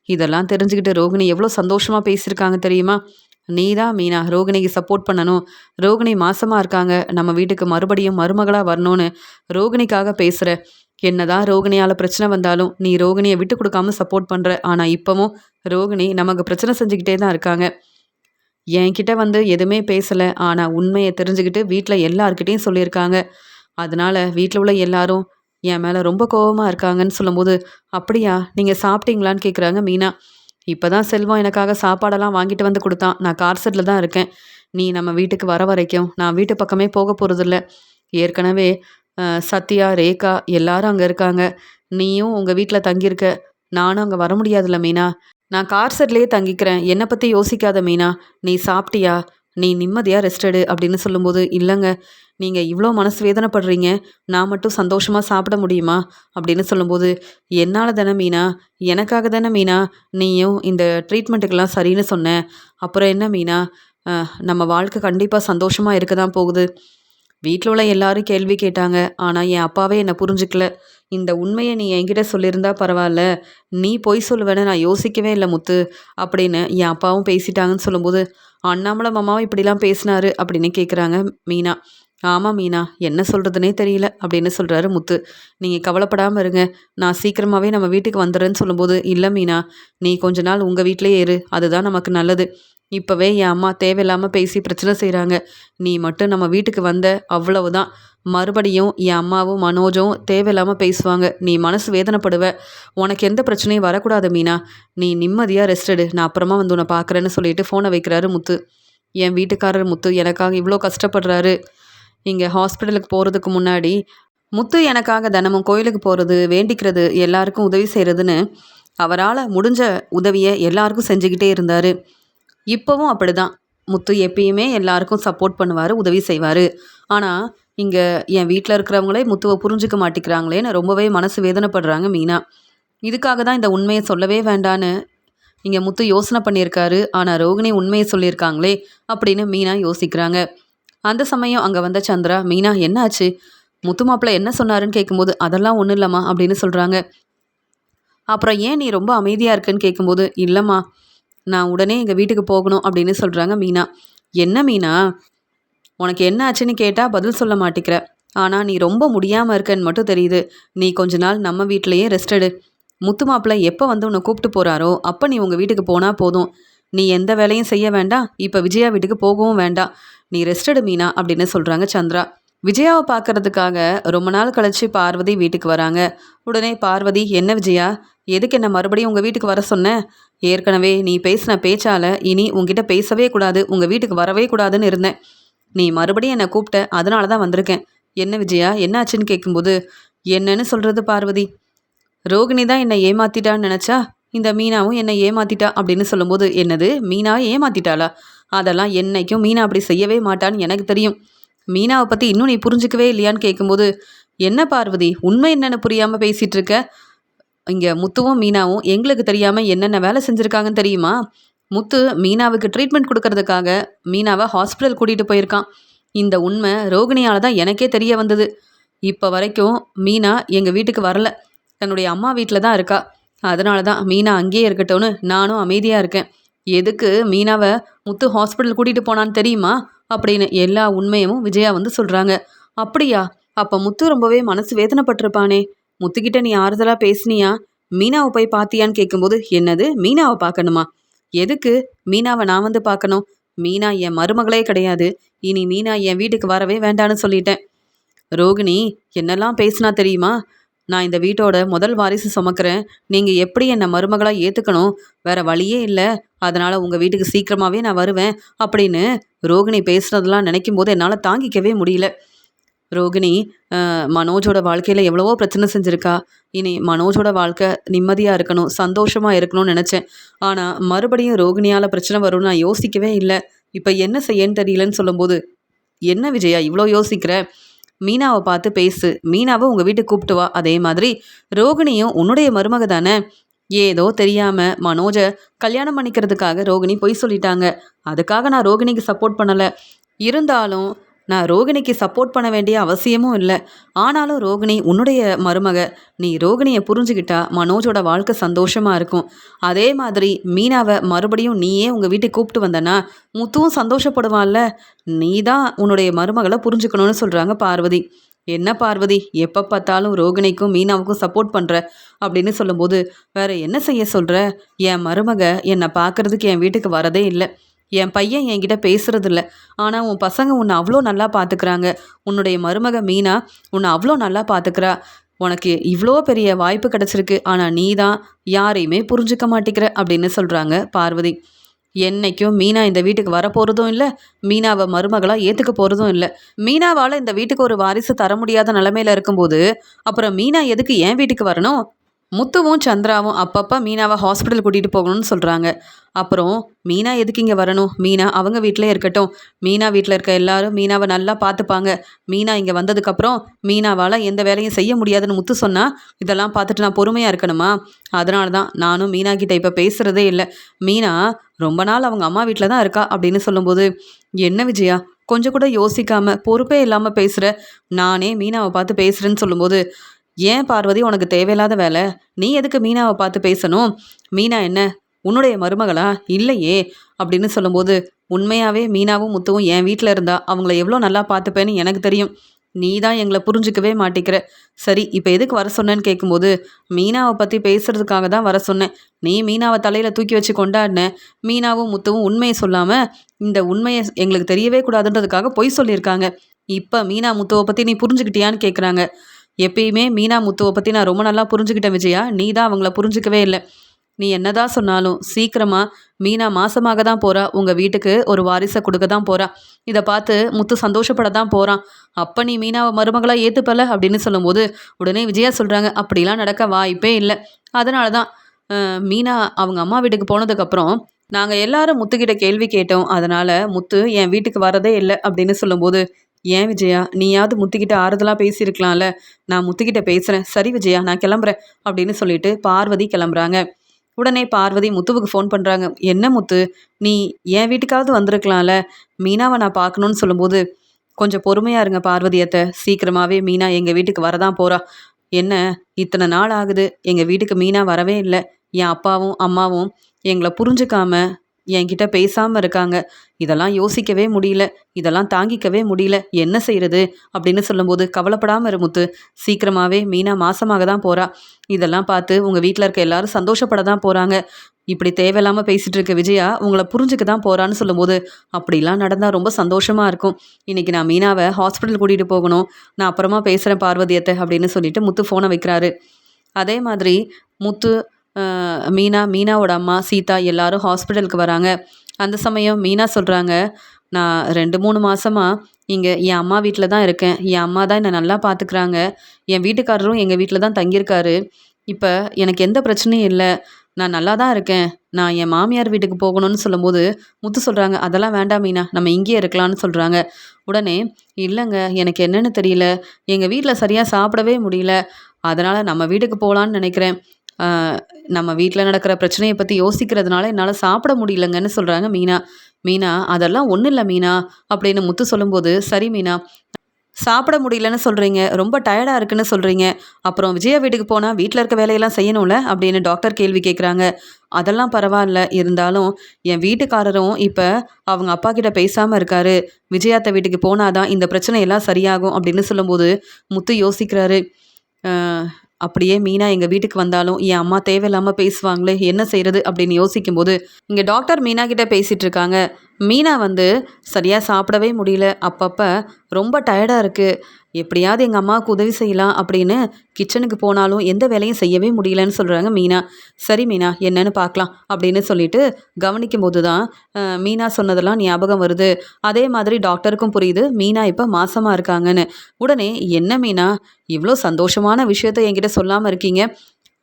இதெல்லாம் தெரிஞ்சுக்கிட்டு ரோகிணி எவ்வளோ சந்தோஷமாக பேசியிருக்காங்க தெரியுமா? நீ தான் மீனா ரோகிணிக்கு சப்போர்ட் பண்ணணும். ரோகிணி மாசமாக இருக்காங்க, நம்ம வீட்டுக்கு மறுபடியும் மருமகளாக வரணும்னு ரோகிணிக்காக பேசுகிற. என்னதான் ரோகிணியால் பிரச்சனை வந்தாலும் நீ ரோகிணியை விட்டு கொடுக்காம சப்போர்ட் பண்ணுற. ஆனால் இப்போவும் ரோகிணி நமக்கு பிரச்சனை செஞ்சுக்கிட்டே தான் இருக்காங்க. என்கிட்ட வந்து எதுவுமே பேசலை. ஆனால் உண்மையை தெரிஞ்சுக்கிட்டு வீட்டில் எல்லார்கிட்டேயும் சொல்லியிருக்காங்க. அதனால வீட்டில் உள்ள எல்லாரும் என் மேலே ரொம்ப கோபமாக இருக்காங்கன்னு சொல்லும்போது, அப்படியா நீங்கள் சாப்பிட்டீங்களான்னு கேட்குறாங்க மீனா. இப்போ தான் செல்வம் எனக்காக சாப்பாடெல்லாம் வாங்கிட்டு வந்து கொடுத்தான். நான் கார் ஷெட்டில் தான் இருக்கேன். நீ நம்ம வீட்டுக்கு வர வரைக்கும் நான் வீட்டு பக்கமே போக போகிறதில்ல. ஏற்கனவே சத்யா ரேகா எல்லாரும் அங்கே இருக்காங்க. நீயும் உங்கள் வீட்டில் தங்கியிருக்க. நானும் அங்கே வர முடியாதுல்ல மீனா. நான் கார் ஷெட்லேயே தங்கிக்கிறேன். என்னை பற்றி யோசிக்காத மீனா. நீ சாப்பிட்டியா? நீ நிம்மதியாக ரெஸ்ட் எடு அப்படின்னு சொல்லும்போது, இல்லைங்க நீங்கள் இவ்வளோ மனசு வேதனைப்படுறீங்க, நான் மட்டும் சந்தோஷமாக சாப்பிட முடியுமா அப்படின்னு சொல்லும்போது, என்னால் தானே மீனா, எனக்காக தானே மீனா நீயும் இந்த ட்ரீட்மெண்ட்டுக்கெல்லாம் சரின்னு சொன்ன. அப்புறம் என்ன மீனா, நம்ம வாழ்க்கை கண்டிப்பாக சந்தோஷமாக இருக்க தான் போகுது. வீட்டில் உள்ள எல்லாரும் கேள்வி கேட்டாங்க. ஆனால் என் அப்பாவே என்னை புரிஞ்சுக்கல. இந்த உண்மையை நீ என்கிட்ட சொல்லியிருந்தா பரவாயில்ல. நீ பொய் சொல்லுவேன்னு நான் யோசிக்கவே இல்லை முத்து அப்படின்னு என் அப்பாவும் பேசிட்டாங்கன்னு சொல்லும்போது, அண்ணாமலை மாமாவும் இப்படிலாம் பேசினாரு அப்படின்னு கேட்குறாங்க மீனா. ஆமாம் மீனா, என்ன சொல்கிறதுனே தெரியல அப்படின்னு சொல்கிறாரு முத்து. நீங்கள் கவலைப்படாமல் இருங்க, நான் சீக்கிரமாகவே நம்ம வீட்டுக்கு வந்துடுறேன்னு சொல்லும்போது, இல்லை மீனா நீ கொஞ்ச நாள் உங்கள் வீட்டிலேயே இரு, அதுதான் நமக்கு நல்லது. இப்போவே என் அம்மா தேவையில்லாமல் பேசி பிரச்சனை செய்கிறாங்க. நீ மட்டும் நம்ம வீட்டுக்கு வந்த அவ்வளவுதான். மறுபடியும் என் அம்மாவும் மனோஜும் தேவையில்லாமல் பேசுவாங்க. நீ மனசு வேதனைப்படுவ. உனக்கு எந்த பிரச்சனையும் வரக்கூடாது மீனா. நீ நிம்மதியாக ரெஸ்ட் எடு. நான் அப்புறமா வந்து உன்னை பார்க்குறேன்னு சொல்லிட்டு ஃபோனை வைக்கிறாரு முத்து. என் வீட்டுக்காரர் முத்து எனக்காக இவ்வளோ கஷ்டப்படுறாரு. இங்கே ஹாஸ்பிட்டலுக்கு போகிறதுக்கு முன்னாடி முத்து எனக்காக தினமும் கோயிலுக்கு போகிறது, வேண்டிக்கிறது, எல்லாருக்கும் உதவி செய்கிறதுன்னு அவரால் முடிஞ்ச உதவியை எல்லாருக்கும் செஞ்சுக்கிட்டே இருந்தார். இப்போவும் அப்படிதான். முத்து எப்பயுமே எல்லாருக்கும் சப்போர்ட் பண்ணுவார், உதவி செய்வார். ஆனால் இங்கே என் வீட்டில் இருக்கிறவங்களே முத்துவை புரிஞ்சுக்க மாட்டேங்கிறாங்களேன்னு ரொம்பவே மனசு வேதனைப்படுறாங்க மீனா. இதுக்காக தான் இந்த உண்மையை சொல்லவே வேண்டான்னு இங்கே முத்து யோசனை பண்ணியிருக்காரு. ஆனால் ரோகிணி உண்மையை சொல்லியிருக்காங்களே அப்படின்னு மீனா யோசிக்கிறாங்க. அந்த சமயம் அங்கே வந்த சந்திரா, மீனா என்ன ஆச்சு? முத்து மாப்பிள்ளை என்ன சொன்னாருன்னு கேட்கும்போது, அதெல்லாம் ஒன்றும் இல்லைம்மா அப்படின்னு சொல்கிறாங்க. அப்புறம் ஏன் நீ ரொம்ப அமைதியாக இருக்குன்னு கேட்கும்போது, இல்லைம்மா நான் உடனே எங்கள் வீட்டுக்கு போகணும் அப்படின்னு சொல்கிறாங்க மீனா. என்ன மீனா, உனக்கு என்ன ஆச்சுன்னு கேட்டால் பதில் சொல்ல மாட்டேங்கிற. ஆனால் நீ ரொம்ப முடியாமல் இருக்கன்னு மட்டும் தெரியுது. நீ கொஞ்ச நாள் நம்ம வீட்டிலையே ரெஸ்ட் எடு. முத்து மாப்பிள்ளை எப்போ வந்து உன்னை கூப்பிட்டு போகிறாரோ அப்போ நீ உங்கள் வீட்டுக்கு போனால் போதும். நீ எந்த வேலையும் செய்ய வேண்டாம். இப்போ விஜயா வீட்டுக்கு போகவும் வேண்டாம். நீ ரெஸ்ட் எடு மீனா அப்படின்னு சொல்கிறாங்க சந்திரா. விஜயாவை பார்க்கறதுக்காக ரொம்ப நாள் கழிச்சு பார்வதி வீட்டுக்கு வராங்க. உடனே பார்வதி, என்ன விஜயா, எதுக்கு என்ன மறுபடியும் உங்கள் வீட்டுக்கு வர சொன்ன? ஏற்கனவே நீ பேசின பேச்சால் இனி உங்ககிட்ட பேசவே கூடாது, உங்கள் வீட்டுக்கு வரவே கூடாதுன்னு இருந்தேன். நீ மறுபடியும் என்னை கூப்பிட்ட, அதனால தான் வந்திருக்கேன். என்ன விஜயா, என்ன ஆச்சுன்னு கேட்கும்போது, என்னன்னு சொல்கிறது பார்வதி, ரோகிணி தான் என்னை ஏமாத்திட்டான்னு நினச்சா இந்த மீனாவும் என்னை ஏமாத்திட்டா அப்படின்னு சொல்லும்போது, என்னது மீனா ஏமாத்திட்டாளா? அதெல்லாம் என்னைக்கும் மீனா அப்படி செய்யவே மாட்டான்னு எனக்கு தெரியும். மீனாவை பற்றி இன்னும் நீ புரிஞ்சுக்கவே இல்லையான்னு கேட்கும்போது, என்ன பார்வதி உண்மை என்னென்னு புரியாமல் பேசிகிட்டு இருக்க? இங்கே முத்துவும் மீனாவும் எங்களுக்கு தெரியாமல் என்னென்ன வேலை செஞ்சுருக்காங்கன்னு தெரியுமா? முத்து மீனாவுக்கு ட்ரீட்மெண்ட் கொடுக்கறதுக்காக மீனாவை ஹாஸ்பிட்டல் கூட்டிகிட்டு போயிருக்கான். இந்த உண்மை ரோகிணியால் தான் எனக்கே தெரிய வந்தது. இப்போ வரைக்கும் மீனா எங்கள் வீட்டுக்கு வரல, தன்னுடைய அம்மா வீட்டில் தான் இருக்கா. அதனால தான் மீனா அங்கேயே இருக்கட்டும்னு நானும் அமைதியாக இருக்கேன். எதுக்கு மீனாவை முத்து ஹாஸ்பிட்டல் கூட்டிகிட்டு போனான்னு தெரியுமா அப்படின்னு எல்லா உண்மையும் விஜயா வந்து சொல்கிறாங்க. அப்படியா? அப்போ முத்து ரொம்பவே மனசு வேதனைப்பட்டிருப்பானே. முத்துக்கிட்ட நீ ஆறுதலாக பேசுனியா? மீனாவை போய் பார்த்தியான்னு கேட்கும்போது, என்னது மீனாவை பார்க்கணுமா? எதுக்கு மீனாவை நான் வந்து பார்க்கணும்? மீனா என் மருமகளே கிடையாது. இனி மீனா என் வீட்டுக்கு வரவே வேண்டான்னு சொல்லிட்டேன். ரோகிணி என்னெல்லாம் பேசுனா தெரியுமா? நான் இந்த வீட்டோட முதல் வாரிசு சுமக்கிறேன். நீங்கள் எப்படி என்னை மருமகளாக ஏற்றுக்கணும்? வேற வழியே இல்லை. அதனால் உங்கள் வீட்டுக்கு சீக்கிரமாகவே நான் வருவேன் அப்படின்னு ரோகிணி பேசுனதெல்லாம் நினைக்கும் போது என்னால் தாங்கிக்கவே முடியல. ரோகிணி மனோஜோட வாழ்க்கையில் எவ்வளவோ பிரச்சனை செஞ்சுருக்கா. இனி மனோஜோட வாழ்க்கை நிம்மதியாக இருக்கணும், சந்தோஷமாக இருக்கணும்னு நினச்சேன். ஆனால் மறுபடியும் ரோகிணியால் பிரச்சனை வரும்னு நான் யோசிக்கவே இல்லை. இப்போ என்ன செய்யன்னு தெரியலன்னு சொல்லும்போது, என்ன விஜயா இவ்வளோ யோசிக்கிற? மீனாவை பார்த்து பேசு. மீனாவை உங்கள் வீட்டுக்கு கூப்பிட்டு வா. அதே மாதிரி ரோகிணியும் உன்னுடைய மருமக தானே. ஏதோ தெரியாமல் மனோஜை கல்யாணம் பண்ணிக்கிறதுக்காக ரோகிணி பொய் சொல்லிட்டாங்க. அதுக்காக நான் ரோகிணிக்கு சப்போர்ட் பண்ணலை. இருந்தாலும் நான் ரோகிணிக்கு சப்போர்ட் பண்ண வேண்டிய அவசியமும் இல்லை. ஆனாலும் ரோகிணி உன்னுடைய மருமக. நீ ரோகிணியை புரிஞ்சுக்கிட்டா மனோஜோட வாழ்க்கை சந்தோஷமாக இருக்கும். அதே மாதிரி மீனாவை மறுபடியும் நீயே உங்கள் வீட்டுக்கு கூப்பிட்டு வந்தனா முத்துவும் சந்தோஷப்படுவான்ல. நீ தான் உன்னுடைய மருமகளை புரிஞ்சுக்கணும்னு சொல்கிறாங்க பார்வதி. என்ன பார்வதி எப்போ பார்த்தாலும் ரோகிணிக்கும் மீனாவுக்கும் சப்போர்ட் பண்ணுற அப்படின்னு சொல்லும்போது, வேற என்ன செய்ய சொல்கிற? என் மருமக என்னை பார்க்குறதுக்கு என் வீட்டுக்கு வரதே இல்லை. என் பையன் என்கிட்ட பேசுறதில்ல. ஆனால் உன் பசங்க உன்னை அவ்வளோ நல்லா பார்த்துக்கிறாங்க. உன்னுடைய மருமக மீனா உன்னை அவ்வளோ நல்லா பார்த்துக்கிறா. உனக்கு இவ்வளோ பெரிய வாய்ப்பு கிடச்சிருக்கு. ஆனால் நீ தான் யாரையுமே புரிஞ்சுக்க மாட்டேங்கிற அப்படின்னு சொல்கிறாங்க பார்வதி. என்னைக்கும் மீனா இந்த வீட்டுக்கு வரப்போகிறதும் இல்லை, மீனாவை மருமகளாக ஏற்றுக்க போகிறதும் இல்லை. மீனாவால் இந்த வீட்டுக்கு ஒரு வாரிசு தர முடியாத நிலமையில இருக்கும்போது அப்புறம் மீனா எதுக்கு என் வீட்டுக்கு வரணும்? முத்துவும் சந்திராவும் அப்பப்போ மீனாவை ஹாஸ்பிட்டல் கூட்டிகிட்டு போகணும்னு சொல்கிறாங்க. அப்புறம் மீனா எதுக்கு இங்கே வரணும்? மீனா அவங்க வீட்டிலே இருக்கட்டும். மீனா வீட்டில் இருக்க எல்லாரும் மீனாவை நல்லா பார்த்துப்பாங்க. மீனா இங்கே வந்ததுக்கப்புறம் மீனாவால் எந்த வேலையும் செய்ய முடியாதுன்னு முத்து சொன்னால் இதெல்லாம் பார்த்துட்டு நான் பொறுமையாக இருக்கணுமா? அதனால தான் நானும் மீனா கிட்ட இப்போ பேசுகிறதே இல்லை. மீனா ரொம்ப நாள் அவங்க அம்மா வீட்டில் தான் இருக்கா அப்படின்னு சொல்லும்போது, என்ன விஜயா கொஞ்சம் கூட யோசிக்காமல் பொறுப்பே இல்லாமல் பேசுகிற? நானே மீனாவை பார்த்து பேசுகிறேன்னு சொல்லும்போது, ஏன் பார்வதி உனக்கு தேவையில்லாத வேலை? நீ எதுக்கு மீனாவை பார்த்து பேசணும்? மீனா என்ன உன்னுடைய மருமகளா? இல்லையே அப்படின்னு சொல்லும்போது, உண்மையாகவே மீனாவும் முத்துவும் என் வீட்டில் இருந்தா அவங்கள எவ்வளோ நல்லா பார்த்துப்பேன்னு எனக்கு தெரியும். நீ தான் எங்களை புரிஞ்சுக்கவே மாட்டிக்கிற. சரி, இப்போ எதுக்கு வர சொன்னேன்னு கேட்கும்போது, மீனாவை பற்றி பேசுறதுக்காக தான் வர சொன்னேன். நீ மீனாவை தலையில் தூக்கி வச்சு கொண்டாடின. மீனாவும் முத்துவும் உண்மையை சொல்லாமல் இந்த உண்மையை எங்களுக்கு தெரியவே கூடாதுன்றதுக்காக பொய் சொல்லியிருக்காங்க. இப்போ மீனா முத்துவை பற்றி நீ புரிஞ்சுக்கிட்டியான்னு கேட்குறாங்க. எப்பயுமே மீனா முத்துவை பற்றி நான் ரொம்ப நல்லா புரிஞ்சுக்கிட்டேன் விஜயா. நீ தான் அவங்கள புரிஞ்சுக்கவே இல்லை. நீ என்னதான் சொன்னாலும் சீக்கிரமா மீனா மாசமாக தான் போறா. உங்க வீட்டுக்கு ஒரு வாரிசை கொடுக்க தான் போறா. இதை பார்த்து முத்து சந்தோஷப்பட தான் போறான். அப்ப நீ மீனாவை மருமகளா ஏத்துப்பல அப்படின்னு சொல்லும்போது உடனே விஜயா சொல்றாங்க, அப்படிலாம் நடக்க வாய்ப்பே இல்லை. அதனால தான் மீனா அவங்க அம்மா வீட்டுக்கு போனதுக்கப்புறம் நாங்கள் எல்லாரும் முத்துக்கிட்ட கேள்வி கேட்டோம். அதனால முத்து என் வீட்டுக்கு வரதே இல்லை அப்படின்னு சொல்லும்போது, ஏன் விஜயா, நீயாவது முத்துக்கிட்ட ஆறுதலாக பேசியிருக்கலாம்ல. நான் முத்துக்கிட்ட பேசுகிறேன். சரி விஜயா, நான் கிளம்புறேன் அப்படின்னு சொல்லிட்டு பார்வதி கிளம்புறாங்க. உடனே பார்வதி முத்துவுக்கு ஃபோன் பண்ணுறாங்க. என்ன முத்து, நீ என் வீட்டுக்காவது வந்திருக்கலாம்ல, மீனாவை நான் பார்க்கணுன்னு சொல்லும்போது, கொஞ்சம் பொறுமையாக இருங்க பார்வதி அத்தை, சீக்கிரமாகவே மீனா எங்கள் வீட்டுக்கு வரதான் போகிறா. என்ன இத்தனை நாள் ஆகுது எங்கள் வீட்டுக்கு மீனா வரவே இல்லை. என் அப்பாவும் அம்மாவும் எங்களை புரிஞ்சுக்காம என்கிட்ட பேசாமல் இருக்காங்க. இதெல்லாம் யோசிக்கவே முடியல, இதெல்லாம் தாங்கிக்கவே முடியல, என்ன செய்யறது அப்படின்னு சொல்லும்போது, கவலைப்படாமல் இரு முத்து, சீக்கிரமாகவே மீனா மாசமாக தான் போகிறா. இதெல்லாம் பார்த்து உங்கள் வீட்டில் இருக்க எல்லாரும் சந்தோஷப்பட தான் போகிறாங்க. இப்படி தேவையில்லாமல் பேசிகிட்டு இருக்க விஜயா உங்களை புரிஞ்சுக்க தான் போகிறான்னு சொல்லும்போது, அப்படிலாம் நடந்தால் ரொம்ப சந்தோஷமாக இருக்கும். இன்றைக்கி நான் மீனாவை ஹாஸ்பிட்டல் கூட்டிகிட்டு போகணும். நான் அப்புறமா பேசுகிறேன் பார்வதியத்தை அப்படின்னு சொல்லிட்டு முத்து ஃபோனை வைக்கிறாரு. அதே மாதிரி முத்து, மீனாவோட அம்மா சீதா எல்லாரும் ஹாஸ்பிட்டலுக்கு வராங்க. அந்த சமயம் மீனா சொல்கிறாங்க, நான் 2-3 மாதமாக இங்கே என் அம்மா வீட்டில் தான் இருக்கேன். என் அம்மா தான் என்னை நல்லா பார்த்துக்கிறாங்க. என் வீட்டுக்காரரும் எங்கள் வீட்டில் தான் தங்கியிருக்காரு. இப்போ எனக்கு எந்த பிரச்சனையும் இல்லை. நான் நல்லா தான் இருக்கேன். நான் என் மாமியார் வீட்டுக்கு போகணும்னு சொல்லும்போது முத்து சொல்கிறாங்க, அதெல்லாம் வேண்டாம் மீனா, நம்ம இங்கேயே இருக்கலாம்னு சொல்கிறாங்க. உடனே, இல்லைங்க, எனக்கு என்னன்னு தெரியல, எங்கள் வீட்டில் சரியாக சாப்பிடவே முடியல. அதனால் நம்ம வீட்டுக்கு போகலான்னு நினைக்கிறேன். நம்ம வீட்டில் நடக்கிற பிரச்சனையை பற்றி யோசிக்கிறதுனால என்னால் சாப்பிட முடியலங்கன்னு சொல்கிறாங்க மீனா. மீனா, அதெல்லாம் ஒன்றும் இல்லை மீனா அப்படின்னு முத்து சொல்லும்போது, சரி மீனா, சாப்பிட முடியலன்னு சொல்கிறீங்க, ரொம்ப டயர்டாக இருக்குன்னு சொல்கிறீங்க, அப்புறம் விஜயா வீட்டுக்கு போனால் வீட்டில் இருக்க வேலையெல்லாம் செய்யணும்ல அப்படின்னு டாக்டர் கேள்வி கேட்குறாங்க. அதெல்லாம் பரவாயில்ல, இருந்தாலும் என் வீட்டுக்காரரும் இப்போ அவங்க அப்பா கிட்ட பேசாமல் இருக்காரு. விஜயாத்த வீட்டுக்கு போனாதான் இந்த பிரச்சனையெல்லாம் சரியாகும் அப்படின்னு சொல்லும்போது முத்து யோசிக்கிறாரு. அப்படியே மீனா எங்கள் வீட்டுக்கு வந்தாலும் என் அம்மா தேவையில்லாமல் பேசுவாங்களே, என்ன செய்கிறது அப்படின்னு யோசிக்கும்போது, இங்கே டாக்டர் மீனா கிட்ட பேசிகிட்டு இருக்காங்க. மீனா சரியாக சாப்பிடவே முடியல, அப்பப்போ ரொம்ப டயர்டாக இருக்குது, எப்படியாவது எங்கள் அம்மாவுக்கு உதவி செய்யலாம் அப்படின்னு கிச்சனுக்கு போனாலும் எந்த வேலையும் செய்யவே முடியலன்னு சொல்கிறாங்க மீனா. சரி மீனா, என்னன்னு பார்க்கலாம் அப்படின்னு சொல்லிட்டு கவனிக்கும் போது தான் மீனா சொன்னதெல்லாம் ஞாபகம் வருது. அதே மாதிரி டாக்டருக்கும் புரியுது மீனா இப்போ மாசமாக இருக்காங்கன்னு. உடனே, என்ன மீனா, இவ்வளோ சந்தோஷமான விஷயத்த என்கிட்ட சொல்லாமல் இருக்கீங்க,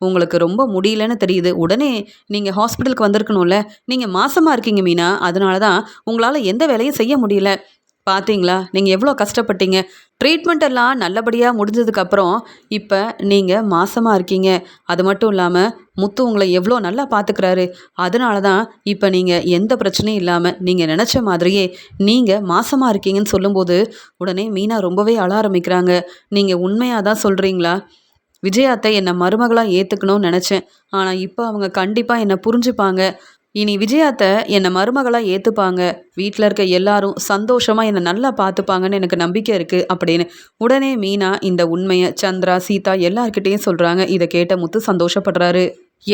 உங்களுக்கு ரொம்ப முடியலன்னு தெரியுது, உடனே நீங்கள் ஹாஸ்பிட்டலுக்கு வந்திருக்கணும்ல, நீங்கள் மாசமாக இருக்கீங்க மீனா, அதனால தான் உங்களால் எந்த வேலையும் செய்ய முடியல. பார்த்தீங்களா, நீங்கள் எவ்வளோ கஷ்டப்பட்டீங்க, ட்ரீட்மெண்ட் எல்லாம் நல்லபடியாக முடிஞ்சதுக்கப்புறம் இப்போ நீங்கள் மாசமாக இருக்கீங்க. அது மட்டும் இல்லாமல் முத்து உங்களை எவ்வளோ நல்லா பார்த்துக்கிறாரு. அதனால தான் இப்போ நீங்கள் எந்த பிரச்சனையும் இல்லாமல் நீங்கள் நினச்ச மாதிரியே நீங்கள் மாசமாக இருக்கீங்கன்னு சொல்லும்போது உடனே மீனா ரொம்பவே அழ ஆரம்பிக்கிறாங்க. நீங்கள் உண்மையாக தான் சொல்கிறீங்களா? விஜயாத்தை என்னை மருமகளாக ஏற்றுக்கணும்னு நினச்சேன், ஆனால் இப்போ அவங்க கண்டிப்பாக என்னை புரிஞ்சுப்பாங்க. இனி விஜயாத்தை என்னை மருமகளாக ஏற்றுப்பாங்க. வீட்டில் இருக்க எல்லாரும் சந்தோஷமாக என்னை நல்லா பார்த்துப்பாங்கன்னு எனக்கு நம்பிக்கை இருக்குது அப்படின்னு உடனே மீனா இந்த உண்மையை சந்திரா, சீதா எல்லார்கிட்டேயும் சொல்கிறாங்க. இதை கேட்ட முத்து சந்தோஷப்படுறாரு.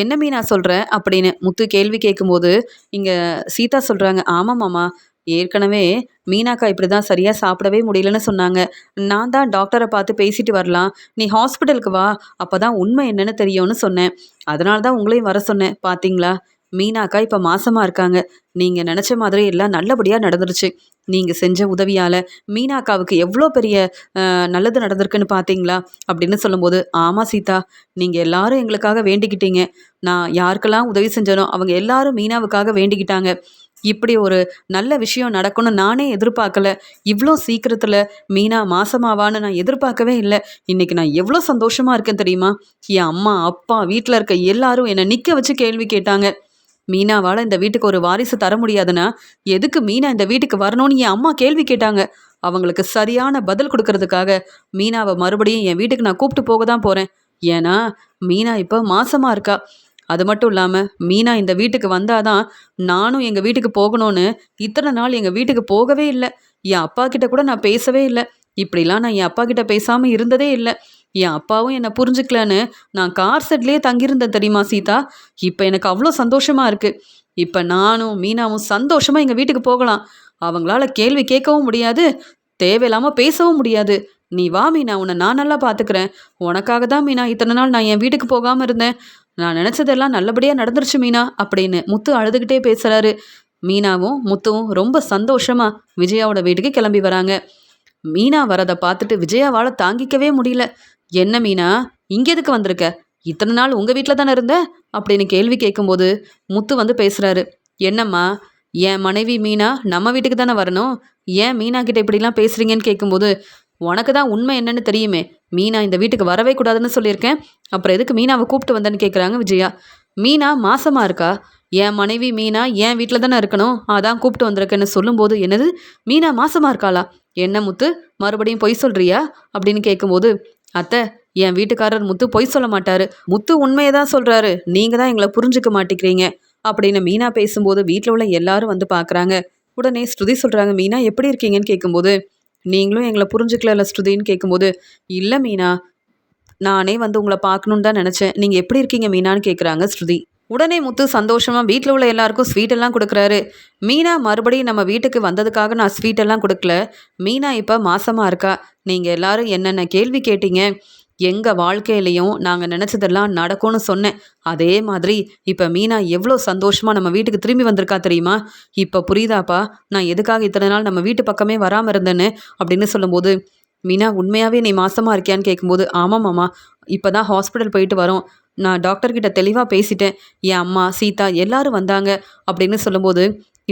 என்ன மீனா சொல்கிற அப்படின்னு முத்து கேள்வி கேட்கும்போது இங்கே சீதா சொல்கிறாங்க, ஆமாம் மாமா, ஏற்கனவே மீனாக்கா இப்படி தான் சரியாக சாப்பிடவே முடியலன்னு சொன்னாங்க. நான் தான் டாக்டரை பார்த்து பேசிட்டு வரலாம், நீ ஹாஸ்பிட்டலுக்கு வா, அப்போ தான் உண்மை என்னன்னு தெரியும்னு சொன்னேன். அதனால தான் உங்களையும் வர சொன்னேன். பார்த்தீங்களா, மீனாக்கா இப்போ மாசமாக இருக்காங்க. நீங்கள் நினச்ச மாதிரி எல்லாம் நல்லபடியாக நடந்துருச்சு. நீங்கள் செஞ்ச உதவியால் மீனாக்காவுக்கு எவ்வளோ பெரிய நல்லது நடந்திருக்குன்னு பார்த்தீங்களா அப்படின்னு சொல்லும்போது, ஆமாம் சீதா, நீங்கள் எல்லாரும் எங்களுக்காக வேண்டிக்கிட்டீங்க. நான் யாருக்கெல்லாம் உதவி செஞ்சனோ அவங்க எல்லாரும் மீனாவுக்காக வேண்டிக்கிட்டாங்க. இப்படி ஒரு நல்ல விஷயம் நடக்கணும்னு நானே எதிர்பார்க்கல. இவ்வளோ சீக்கிரத்தில் மீனா மாசமாவான்னு நான் எதிர்பார்க்கவே இல்லை. இன்றைக்கி நான் எவ்வளோ சந்தோஷமாக இருக்கேன் தெரியுமா? என் அம்மா, அப்பா, வீட்டில் இருக்க எல்லாரும் என்னை நிற்க வச்சு கேள்வி கேட்டாங்க. மீனாவால் இந்த வீட்டுக்கு ஒரு வாரிசு தர முடியாதுன்னா எதுக்கு மீனா இந்த வீட்டுக்கு வரணும்னு என் அம்மா கேள்வி கேட்டாங்க. அவங்களுக்கு சரியான பதில் கொடுக்கறதுக்காக மீனாவை மறுபடியும் என் வீட்டுக்கு நான் கூப்பிட்டு போக தான் போகிறேன். ஏன்னா மீனா இப்போ மாசமாக இருக்கா. அது மட்டும் இல்லாமல் மீனா இந்த வீட்டுக்கு வந்தாதான் நானும் எங்கள் வீட்டுக்கு போகணும்னு இத்தனை நாள் எங்கள் வீட்டுக்கு போகவே இல்லை. என் அப்பா கிட்ட கூட நான் பேசவே இல்லை. இப்படிலாம் நான் என் அப்பா கிட்ட பேசாமல் இருந்ததே இல்லை. என் அப்பாவும் என்னை புரிஞ்சுக்கலன்னு நான் கார் செட்லேயே தங்கியிருந்தேன் தெரியுமா சீதா? இப்போ எனக்கு அவ்வளோ சந்தோஷமாக இருக்குது. இப்போ நானும் மீனாவும் சந்தோஷமாக எங்கள் வீட்டுக்கு போகலாம். அவங்களால கேள்வி கேட்கவும் முடியாது, தேவையில்லாமல் பேசவும் முடியாது. நீ வா மீனா, உன்னை நான் நல்லா பார்த்துக்கிறேன். உனக்காக தான் மீனா இத்தனை நாள் நான் என் வீட்டுக்கு போகாமல் இருந்தேன். நான் நினச்சதெல்லாம் நல்லபடியாக நடந்துருச்சு மீனா அப்படின்னு முத்து அழுதுகிட்டே பேசுகிறாரு. மீனாவும் முத்துவும் ரொம்ப சந்தோஷமா விஜயாவோட வீட்டுக்கு கிளம்பி வராங்க. மீனா வரதை பார்த்துட்டு விஜயாவால் தாங்கிக்கவே முடியல. என்ன மீனா, இங்கே எதுக்கு வந்திருக்க? இத்தனை நாள் உங்கள் வீட்டில் தானே இருந்த அப்படின்னு கேள்வி கேட்கும்போது முத்து வந்து பேசுகிறாரு. என்னம்மா, என் மனைவி மீனா நம்ம வீட்டுக்கு தானே வரணும், ஏன் மீனா கிட்ட இப்படிலாம் பேசுகிறீங்கன்னு கேட்கும்போது, உனக்கு தான் உண்மை என்னன்னு தெரியுமே, மீனா இந்த வீட்டுக்கு வரவே கூடாதுன்னு சொல்லியிருக்கேன், அப்புறம் எதுக்கு மீனாவை கூப்பிட்டு வந்தேன்னு கேட்குறாங்க விஜயா. மீனா மாசமாக இருக்கா, என் மனைவி மீனா என் வீட்டில் தானே இருக்கணும், அதான் கூப்பிட்டு வந்திருக்கேன்னு சொல்லும்போது, என்னது மீனா மாசமாக இருக்காளா? என்ன முத்து, மறுபடியும் பொய் சொல்கிறியா அப்படின்னு கேட்கும்போது, அத்தை, என் வீட்டுக்காரர் முத்து பொய் சொல்ல மாட்டாரு, முத்து உண்மையை தான் சொல்கிறாரு, நீங்கள் தான் எங்களை புரிஞ்சுக்க மாட்டேங்கிறீங்க அப்படின்னு மீனா பேசும்போது வீட்டில் உள்ள எல்லாரும் வந்து பார்க்குறாங்க. உடனே ஸ்ருதி சொல்கிறாங்க, மீனா எப்படி இருக்கீங்கன்னு கேட்கும்போது, நீங்களும் எங்களை புரிஞ்சுக்கல ஸ்ருதின்னு கேட்கும்போது, இல்லை மீனா, நானே வந்து உங்களை பார்க்கணுன்னு தான் நினச்சேன், நீங்கள் எப்படி இருக்கீங்க மீனான்னு கேட்குறாங்க ஸ்ருதி. உடனே முத்து சந்தோஷமாக வீட்டில் உள்ள எல்லாருக்கும் ஸ்வீட்டெல்லாம் கொடுக்குறாரு. மீனா மறுபடியும் நம்ம வீட்டுக்கு வந்ததுக்காக நான் ஸ்வீட்டெல்லாம் கொடுக்கல, மீனா இப்போ மாசமாக இருக்கா. நீங்கள் எல்லாரும் என்னென்ன கேள்வி கேட்டீங்க, எங்கள் வாழ்க்கையிலையும் நாங்கள் நினச்சதெல்லாம் நடக்கும்னு சொன்னேன். அதே மாதிரி இப்போ மீனா எவ்வளோ சந்தோஷமாக நம்ம வீட்டுக்கு திரும்பி வந்திருக்கா தெரியுமா? இப்போ புரியுதாப்பா நான் எதுக்காக இத்தனை நாள் நம்ம வீட்டு பக்கமே வராமல் இருந்தேன்னு அப்படின்னு சொல்லும்போது, மீனா உண்மையாகவே நீ மாசமாக இருக்கியான்னு கேட்கும்போது, ஆமாம் மாமா, இப்போ தான் ஹாஸ்பிட்டல் போயிட்டு வரோம், நான் டாக்டர்கிட்ட தெளிவாக பேசிட்டேன், என் அம்மா சீதா எல்லாரும் வந்தாங்க அப்படின்னு சொல்லும்போது,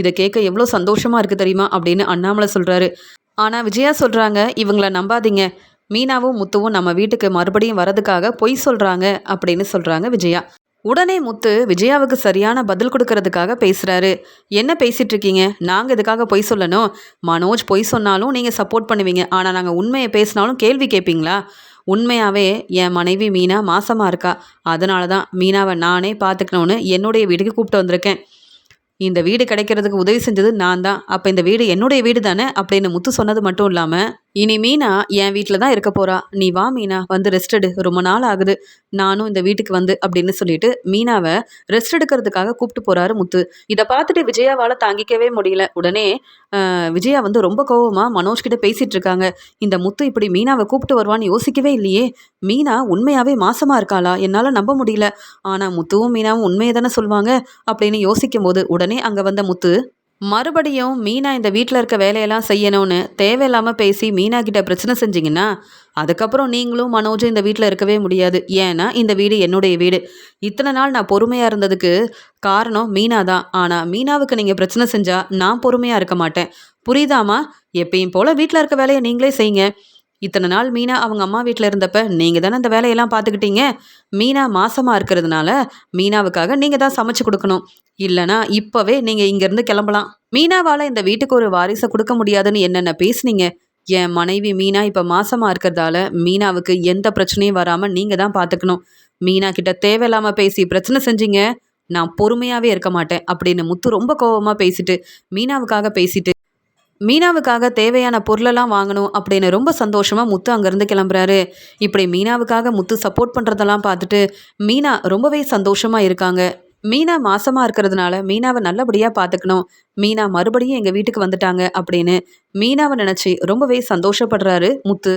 இதை கேட்க எவ்வளோ சந்தோஷமாக இருக்குது தெரியுமா அப்படின்னு அண்ணாமலை சொல்கிறாரு. ஆனால் விஜயா சொல்கிறாங்க, இவங்கள நம்பாதீங்க, மீனாவும் முத்துவும் நம்ம வீட்டுக்கு மறுபடியும் வரதுக்காக பொய் சொல்கிறாங்க அப்படின்னு சொல்கிறாங்க விஜயா. உடனே முத்து விஜயாவுக்கு சரியான பதில் கொடுக்கறதுக்காக பேசுகிறாரு. என்ன பேசிகிட்டு இருக்கீங்க, நாங்கள் இதுக்காக பொய் சொல்லணும்? மனோஜ் பொய் சொன்னாலும் நீங்கள் சப்போர்ட் பண்ணுவீங்க, ஆனால் நாங்கள் உண்மையை பேசினாலும் கேள்வி கேட்பீங்களா? உண்மையாகவே என் மனைவி மீனா மாசமாக இருக்கா, அதனால தான் மீனாவை நானே பார்த்துக்கணுன்னு என்னுடைய வீட்டுக்கு கூப்பிட்டு வந்திருக்கேன். இந்த வீடு கிடைக்கிறதுக்கு உதவி செஞ்சது நான் தான், அப்போ இந்த வீடு என்னுடைய வீடு தானே அப்படின்னு முத்து சொன்னது மட்டும் இல்லாமல், இனி மீனா என் வீட்டில் தான் இருக்க போகிறா, நீ வா மீனா வந்து ரெஸ்ட் எடு, ரொம்ப நாள் ஆகுது நானும் இந்த வீட்டுக்கு வந்து அப்படின்னு சொல்லிட்டு மீனாவை ரெஸ்ட் எடுக்கிறதுக்காக கூப்பிட்டு போகிறாரு முத்து. இதை பார்த்துட்டு விஜயாவால் தாங்கிக்கவே முடியல. உடனே விஜயா வந்து ரொம்ப கோவமாக மனோஜ் கிட்ட பேசிகிட்டு இருக்காங்க. இந்த முத்து இப்படி மீனாவை கூப்பிட்டு வருவான்னு யோசிக்கவே இல்லையே, மீனா உண்மையாகவே மாசமாக இருக்காளா, என்னால் நம்ப முடியல, ஆனால் முத்துவும் மீனாவும் உண்மையை தானே சொல்லுவாங்க அப்படின்னு யோசிக்கும் போது உடனே அங்கே வந்த முத்து மறுபடியும் மீனா இந்த வீட்டில் இருக்க வேலையெல்லாம் செய்யணும்னு தேவையில்லாமல் பேசி மீனா கிட்ட பிரச்சனை செஞ்சிங்கன்னா, அதுக்கப்புறம் நீங்களும் மனோஜும் இந்த வீட்டில் இருக்கவே முடியாது. ஏன்னா இந்த வீடு என்னுடைய வீடு. இத்தனை நாள் நான் பொறுமையாக இருந்ததுக்கு காரணம் மீனா தான். ஆனால் மீனாவுக்கு நீங்கள் பிரச்சனை செஞ்சால் நான் பொறுமையாக இருக்க மாட்டேன். புரியுதாமா? எப்பயும் போல் வீட்டில் இருக்க வேலையை நீங்களே செய்யுங்க. இத்தனை நாள் மீனா அவங்க அம்மா வீட்டில் இருந்தப்ப நீங்கள் தானே அந்த வேலையெல்லாம் பார்த்துக்கிட்டீங்க. மீனா மாசமாக இருக்கிறதுனால மீனாவுக்காக நீங்கள் தான் சமைச்சு கொடுக்கணும். இல்லைனா இப்போவே நீங்கள் இங்கேருந்து கிளம்பலாம். மீனாவால் இந்த வீட்டுக்கு ஒரு வாரிசை கொடுக்க முடியாதுன்னு என்னென்ன பேசுனீங்க. என் மனைவி மீனா இப்போ மாசமாக இருக்கிறதால மீனாவுக்கு எந்த பிரச்சனையும் வராமல் நீங்கள் தான் பார்த்துக்கணும். மீனா கிட்ட தேவையில்லாமல் பேசி பிரச்சனை செஞ்சீங்க, நான் பொறுமையாகவே இருக்க மாட்டேன் அப்படின்னு முத்து ரொம்ப கோபமாக பேசிட்டு மீனாவுக்காக தேவையான பொருளெல்லாம் வாங்கணும் அப்படின்னு ரொம்ப சந்தோஷமாக முத்து அங்கேருந்து கிளம்புறாரு. இப்படி மீனாவுக்காக முத்து சப்போர்ட் பண்ணுறதெல்லாம் பார்த்துட்டு மீனா ரொம்பவே சந்தோஷமாக இருக்காங்க. மீனா மாசமாக இருக்கிறதுனால மீனாவை நல்லபடியாக பார்த்துக்கணும், மீனா மறுபடியும் எங்கள் வீட்டுக்கு வந்துட்டாங்க அப்படின்னு மீனாவை நினச்சி ரொம்பவே சந்தோஷப்படுறாரு முத்து.